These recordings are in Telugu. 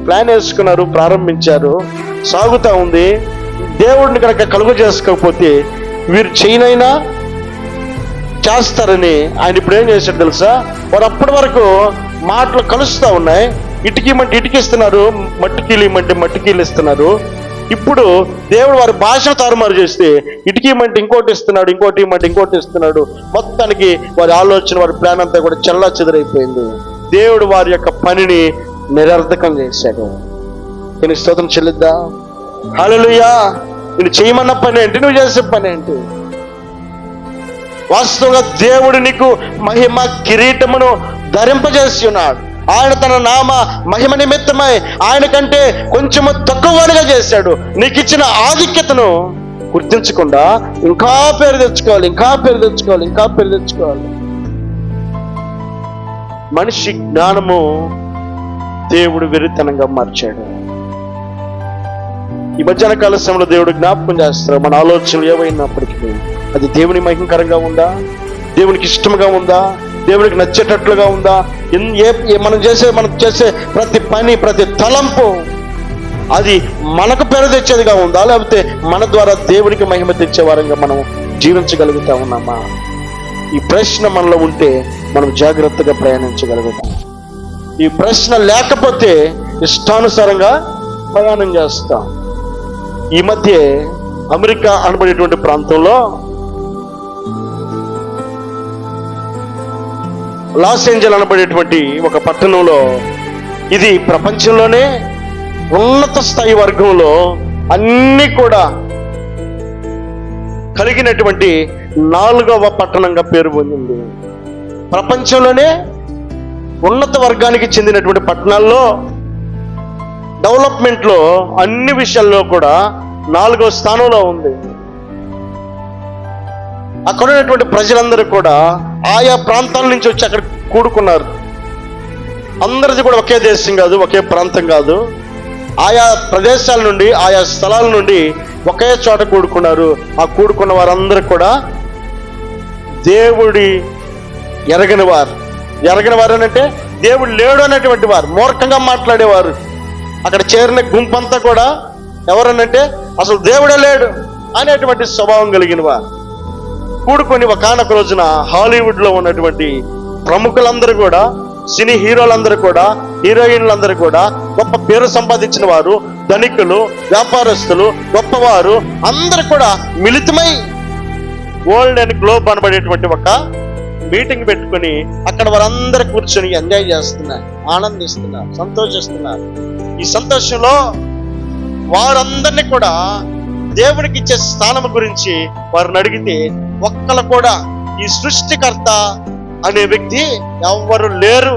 ప్లాన్ వేసుకున్నారు, ప్రారంభించారు, సాగుతూ ఉంది. దేవుడిని కనుక కలుగు చేసుకోకపోతే వీరు చేయనైనా చేస్తారని ఆయన ఇప్పుడు ఏం చేశాడు తెలుసా? వారు అప్పటి వరకు మాటలు కలుస్తూ ఉన్నాయి. ఇటుకీమంటే ఇటుకిస్తున్నారు, మట్టికీలిమంటే మట్టికీలు ఇస్తున్నారు. ఇప్పుడు దేవుడు వారి భాషను తారుమారు చేస్తే ఇటుకీమంటే ఇంకోటి ఇస్తున్నాడు, ఇంకోటి ఇమ్మంటే ఇంకోటి ఇస్తున్నాడు. మొత్తానికి వారి ఆలోచన, వారి ప్లాన్ అంతా కూడా చెల్లా చెదరైపోయింది. దేవుడు వారి యొక్క పనిని నిరర్థకం చేశాడు. నేను స్తోత్రం చెల్లిద్దా? హల్లెలూయా. నేను చేయమన్న పని ఏంటి, నువ్వు చేసే పని ఏంటి? వాస్తవంగా దేవుడు నీకు మహిమ కిరీటమును ధరింపజేసి ఉన్నాడు. ఆయన తన నామ మహిమ నిమిత్తమై ఆయన కంటే కొంచెము తక్కువగా చేశాడు. నీకు ఇచ్చిన ఆధిక్యతను గుర్తించకుండా ఇంకా పేరు తెచ్చుకోవాలి, ఇంకా పేరు తెచ్చుకోవాలి, ఇంకా పేరు తెచ్చుకోవాలి. మనిషి జ్ఞానము దేవుడు వెరితనంగా మార్చాడు. ఈ మధ్యాహ్న కాల సమయంలో దేవుడు జ్ఞాపకం చేస్తారు, మన ఆలోచనలు ఏవైనప్పటికీ అది దేవుని మహిమకరంగా ఉందా, దేవునికి ఇష్టంగా ఉందా, దేవునికి నచ్చేటట్లుగా ఉందా? మనం చేసే ప్రతి పని, ప్రతి తలంపు అది మనకు పేరు తెచ్చేదిగా ఉందా, లేకపోతే మన ద్వారా దేవునికి మహిమ తెచ్చే వారంగా మనం జీవించగలుగుతా ఉన్నామా? ఈ ప్రశ్న మనలో ఉంటే మనం జాగ్రత్తగా ప్రయాణించగలుగుతాం. ఈ ప్రశ్న లేకపోతే ఇష్టానుసారంగా ప్రయాణం చేస్తాం. ఈ మధ్య అమెరికా అనబడేటువంటి ప్రాంతంలో లాస్ ఏంజల్ అనబడేటువంటి ఒక పట్టణంలో, ఇది ప్రపంచంలోనే ఉన్నత స్థాయి వర్గంలో అన్ని కూడా కలిగినటువంటి 4వ పట్టణంగా పేరు పొందింది. ప్రపంచంలోనే ఉన్నత వర్గానికి చెందినటువంటి పట్టణాల్లో డెవలప్మెంట్లో అన్ని విషయాల్లో కూడా 4వ స్థానంలో ఉంది. అక్కడ ఉన్నటువంటి ప్రజలందరూ కూడా ఆయా ప్రాంతాల నుంచి వచ్చి అక్కడ కూడుకున్నారు. అందరిది కూడా ఒకే దేశం కాదు, ఒకే ప్రాంతం కాదు, ఆయా ప్రదేశాల నుండి, ఆయా స్థలాల నుండి ఒకే చోట కూడుకున్నారు. ఆ కూడుకున్న వారందరూ కూడా దేవుడి ఎరగని వారు. ఎరగని వారు అంటే దేవుడు లేడు అనేటువంటి వారు, మూర్ఖంగా మాట్లాడేవారు. అక్కడ చేరిన గుంపంతా కూడా ఎవరనంటే అసలు దేవుడే లేడు అనేటువంటి స్వభావం కలిగిన వారు కూడుకొని ఒకానొక రోజున హాలీవుడ్లో ఉన్నటువంటి ప్రముఖులందరూ కూడా, సినీ హీరోలందరూ కూడా, హీరోయిన్లందరూ కూడా, గొప్ప పేరు సంపాదించిన వారు, ధనికులు, వ్యాపారస్తులు, గొప్పవారు అందరూ కూడా మిళితమై వరల్డ్ అండ్ గ్లోబ్ అనబడేటువంటి ఒక మీటింగ్ పెట్టుకొని అక్కడ వారందరూ కూర్చొని ఎంజాయ్ చేస్తున్నారు, ఆనందిస్తున్నారు, సంతోషిస్తున్నారు. ఈ సంతోషంలో వారందరినీ కూడా దేవునికి ఇచ్చే స్థానం గురించి వారిని అడిగితే ఒక్కరు కూడా ఈ సృష్టికర్త అనే వ్యక్తి ఎవరు లేరు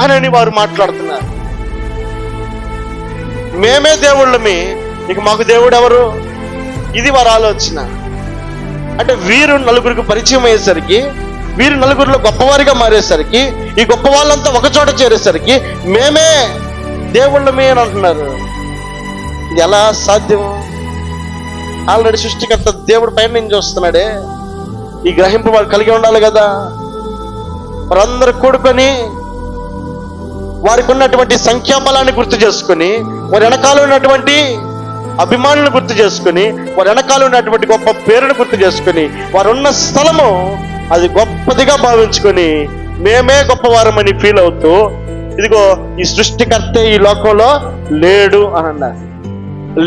అని వారు మాట్లాడుతున్నారు. మేమే దేవుళ్ళమి, ఇక మాకు దేవుడు ఎవరు? ఇది వారి ఆలోచన. అంటే వీరు నలుగురికి పరిచయం అయ్యేసరికి, వీరు నలుగురిలో గొప్పవారిగా మారేసరికి, ఈ గొప్ప వాళ్ళంతా ఒక చోట చేరేసరికి మేమే దేవుళ్ళమే అని అంటున్నారు. ఇది ఎలా సాధ్యం? ఆల్రెడీ సృష్టికర్త దేవుడు పైన నుంచి వస్తున్నాడే, ఈ గ్రహింపు వారు కలిగి ఉండాలి కదా. వారందరూ కూడుకొని వారికి ఉన్నటువంటి సంఖ్యాబలాన్ని గుర్తు చేసుకొని, వారి వెనకాల ఉన్నటువంటి అభిమానులను గుర్తు చేసుకొని, వారి వెనకాల ఉన్నటువంటి గొప్ప పేరును గుర్తు చేసుకొని, వారు ఉన్న స్థలము అది గొప్పదిగా భావించుకొని మేమే గొప్పవారమని ఫీల్ అవుతూ, ఇదిగో ఈ సృష్టికర్తే ఈ లోకంలో లేడు అని అన్నారు.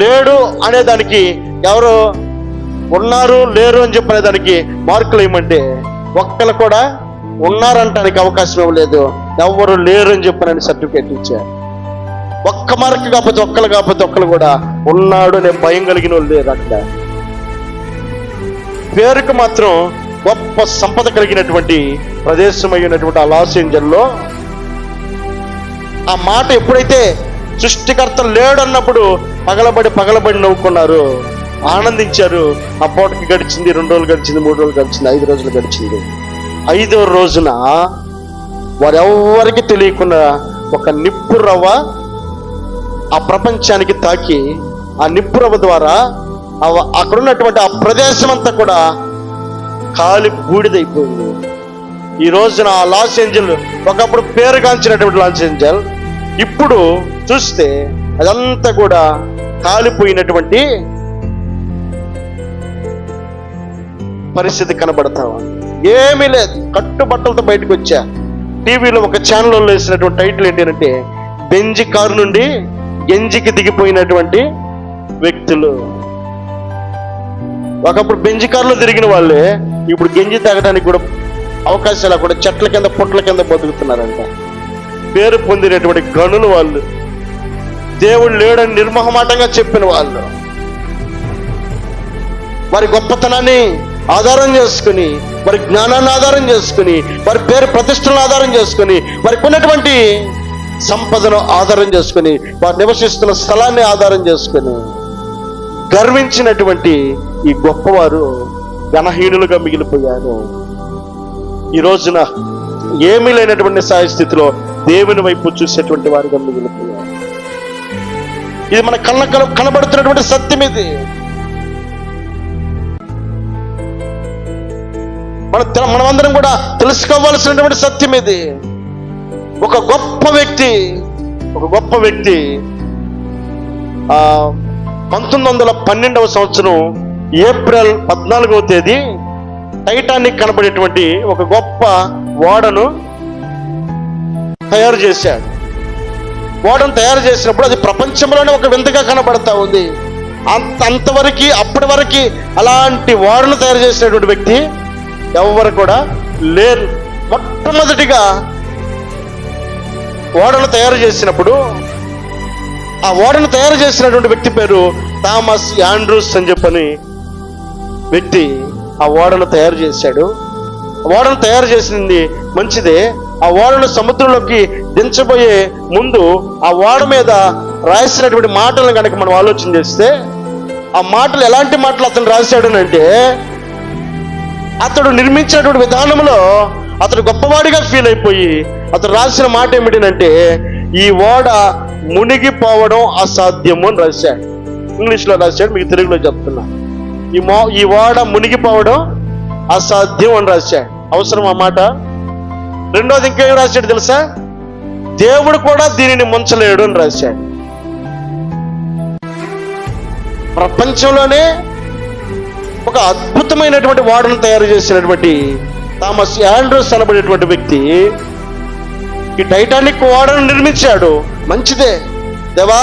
లేడు అనేదానికి ఎవరు ఉన్నారు లేరు అని చెప్పనే దానికి మార్కులు ఏమంటే ఒక్కరు కూడా ఉన్నారంటానికి అవకాశం ఇవ్వలేదు, ఎవరు లేరు అని చెప్పనని సర్టిఫికేట్ ఇచ్చారు. ఒక్క మార్కు కాకపోతే ఒక్కరు కూడా ఉన్నాడు అనే భయం కలిగిన వాళ్ళు లేరు. అక్కడ పేరుకు మాత్రం గొప్ప సంపద కలిగినటువంటి ప్రదేశం అయినటువంటి ఆ లాస్ ఏంజల్లో ఆ మాట ఎప్పుడైతే సృష్టికర్త లేడు అన్నప్పుడు పగలబడి నవ్వుకున్నారు, ఆనందించారు. ఆ పూటకి గడిచింది, 2 రోజులు గడిచింది, 3 రోజులు గడిచింది, 5 రోజులు గడిచింది. 5వ రోజున వారెవ్వరికి తెలియకుండా ఒక నిప్పు రవ్వ ఆ ప్రపంచానికి తాకి, ఆ నిప్పు రవ్వ ద్వారా అక్కడ ఉన్నటువంటి ఆ ప్రదేశం అంతా కూడా కాలి బూడిదైపోయింది. ఈ రోజున ఆ లాస్ ఏంజల్, ఒకప్పుడు పేరుగాంచినటువంటి లాస్ ఏంజల్ ఇప్పుడు చూస్తే అదంతా కూడా కాలిపోయినటువంటి పరిస్థితి కనబడతావా? ఏమీ లేదు, కట్టుబట్టలతో బయటకు వచ్చా. టీవీలో ఒక ఛానల్లో వేసినటువంటి టైటిల్ ఏంటంటే బెంజి కారు నుండి గెంజికి దిగిపోయినటువంటి వ్యక్తులు. ఒకప్పుడు బెంజి కారులో తిరిగిన వాళ్ళే ఇప్పుడు గెంజి తాగడానికి కూడా అవకాశాలు కూడా చెట్ల కింద పుట్ల కింద బతుకుతున్నారంట. పేరు పొందినటువంటి గనులు వాళ్ళు, దేవుడు లేడని నిర్మోహమాటంగా చెప్పిన వాళ్ళు, వారి గొప్పతనాన్ని ఆధారం చేసుకుని, వారి జ్ఞానాన్ని ఆధారం చేసుకుని, వారి పేరు ప్రతిష్టలను ఆధారం చేసుకుని, వారికి ఉన్నటువంటి సంపదను ఆధారం చేసుకుని, వారు నివసిస్తున్న స్థలాన్ని ఆధారం చేసుకుని గర్వించినటువంటి ఈ గొప్పవారు ఘనహీనులుగా మిగిలిపోయారు. ఈ రోజున ఏమీ లేనటువంటి స్థితిలో దేవుని వైపు చూసేటువంటి వారిగా మిగిలిపోయారు. ఇది మన కనబడుతున్నటువంటి సత్యం. ఇది మనమందరం కూడా తెలుసుకోవాల్సినటువంటి సత్యం. ఇది ఒక గొప్ప వ్యక్తి 1912వ సంవత్సరం ఏప్రిల్ 14వ తేదీ టైటానిక్ కనబడేటువంటి ఒక గొప్ప ఓడను తయారు చేశాడు. ఓడను తయారు చేసినప్పుడు అది ప్రపంచంలోనే ఒక వింతగా కనబడతా ఉంది. అంతవరకు అప్పటి వరకు అలాంటి ఓడను తయారు చేసినటువంటి వ్యక్తి ఎవరు కూడా లేరు. మొట్టమొదటిగా ఓడను తయారు చేసినప్పుడు ఆ ఓడను తయారు చేసినటువంటి వ్యక్తి పేరు థామస్ యాండ్రూస్ అని చెప్పని వ్యక్తి ఆ ఓడను తయారు చేశాడు. ఓడను తయారు చేసింది మంచిదే. ఆ ఓడను సముద్రంలోకి దించబోయే ముందు ఆ ఓడ మీద రాసినటువంటి మాటలను కనుక మనం ఆలోచన చేస్తే, ఆ మాటలు ఎలాంటి మాటలు అతను రాశాడు అంటే, అతడు నిర్మించినటువంటి విధానంలో అతడు గొప్పవాడిగా ఫీల్ అయిపోయి అతడు రాసిన మాట ఏమిటంటే, ఈ ఓడ మునిగిపోవడం అసాధ్యము అని రాశాడు. ఇంగ్లీష్లో రాశాడు, మీకు తెలుగులో చెప్తున్నా. ఈ ఓడ మునిగిపోవడం అసాధ్యం అని రాశాడు. అవసరం ఆ మాట? రెండోది ఇంకేం రాశాడు తెలుసా? దేవుడు కూడా దీనిని ముంచలేడు అని రాశాడు. ప్రపంచంలోనే ఒక అద్భుతమైనటువంటి ఓడను తయారు చేసినటువంటి థామస్ యాండ్రూస్ అనబడేటువంటి వ్యక్తి ఈ టైటానిక్ ఓడను నిర్మించాడు. మంచిదే, దేవా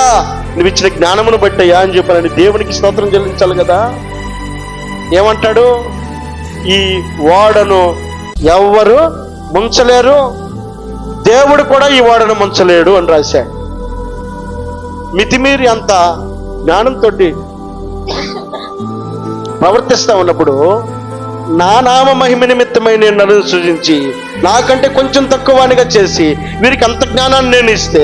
నువ్వు ఇచ్చిన జ్ఞానమును బట్టయ్యా అని చెప్పాలని దేవునికి స్తోత్రం చెల్లించాలి కదా. ఏమంటాడు? ఈ ఓడను ఎవ్వరు ముంచలేరు, దేవుడు కూడా ఈ ఓడను ముంచలేడు అని రాశాడు. మితిమీరి అంత జ్ఞానంతో ప్రవర్తిస్తా ఉన్నప్పుడు, నా నామ మహిమ నిమిత్తమై నేను నన్ను సృజించి నాకంటే కొంచెం తక్కువనిగా చేసి వీరికి అంత జ్ఞానాన్ని నేను ఇస్తే